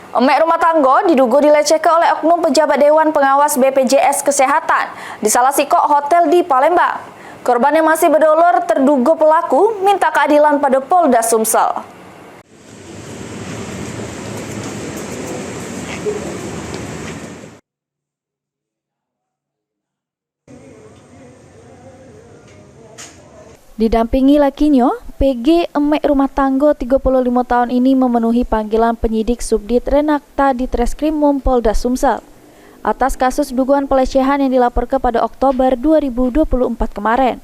Emek rumah tangga diduga dilecehkan oleh oknum pejabat Dewan Pengawas BPJS Kesehatan di salah sikok hotel di Palembang. Korban yang masih berdolor terduga pelaku minta keadilan pada Polda Sumsel. Didampingi lakinya, PG emek rumah tangga 35 tahun ini memenuhi panggilan penyidik Subdit Renakta di Treskrimum Polda Sumsel atas kasus dugaan pelecehan yang dilaporkan pada Oktober 2024 kemarin.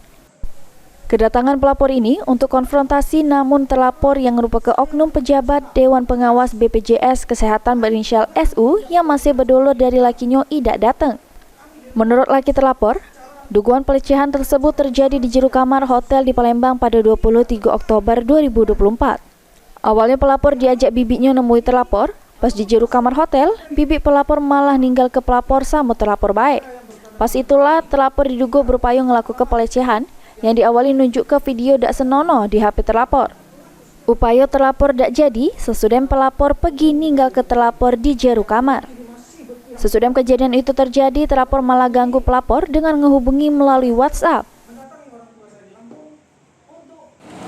Kedatangan pelapor ini untuk konfrontasi, namun terlapor yang merupakan oknum pejabat Dewan Pengawas BPJS Kesehatan berinisial SU yang masih berdolor dari lakinya tidak datang. Menurut laki terlapor, dugaan pelecehan tersebut terjadi di jero kamar hotel di Palembang pada 23 Oktober 2024. Awalnya pelapor diajak bibiknya nemui terlapor. Pas di jero kamar hotel, bibik pelapor malah ninggal ke pelapor sama terlapor baik. Pas itulah terlapor diduga berupaya melakukan pelecehan yang diawali nunjuk ke video dak senono di HP terlapor. Upaya terlapor dak jadi, sesudah pelapor pergi ninggal ke terlapor di jero kamar. Sesudah kejadian itu terjadi, terlapor malah ganggu pelapor dengan menghubungi melalui WhatsApp.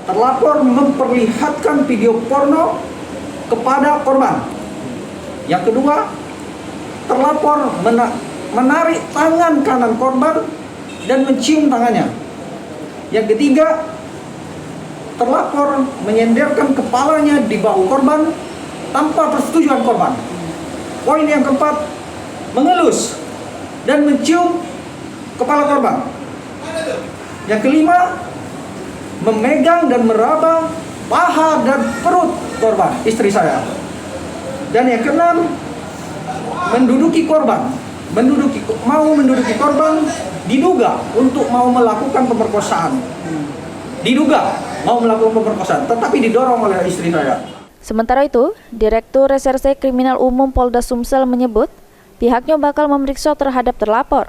Terlapor memperlihatkan video porno kepada korban. Yang kedua, terlapor menarik tangan kanan korban dan mencium tangannya. Yang ketiga, terlapor menyenderkan kepalanya di bahu korban tanpa persetujuan korban. Poin yang keempat, mengelus dan mencium kepala korban. Yang kelima, memegang dan meraba paha dan perut korban, istri saya. Dan yang keenam, menduduki korban, menduduki korban, diduga untuk mau melakukan pemerkosaan. Diduga mau melakukan pemerkosaan, tetapi didorong oleh istri saya. Sementara itu, Direktur Reserse Kriminal Umum Polda Sumsel menyebut pihaknya bakal memeriksa terhadap terlapor.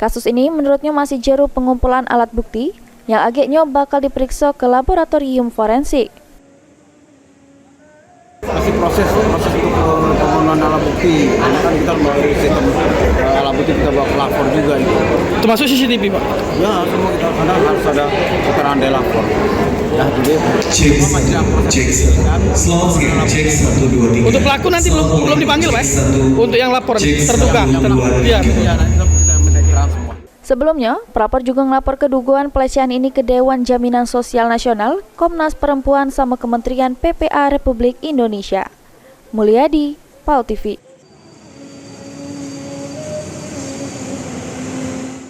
Kasus ini menurutnya masih jero pengumpulan alat bukti yang agaknya bakal diperiksa ke laboratorium forensik. Masih proses untuk penggunaan alat bukti, karena kan kita melalui sistem alat bukti kita bawa ke lapor juga itu. Termasuk CCTV, Pak? Ya, semua kita karena harus ada keterangan dari lapor. Ya, jadi untuk pelaku nanti belum dipanggil, Pak? Untuk yang lapor terduga. Iya. Sebelumnya, pelapor juga melapor kedugaan pelecehan ini ke Dewan Jaminan Sosial Nasional, Komnas Perempuan sama Kementerian PPA Republik Indonesia. Mulyadi, PAL TV.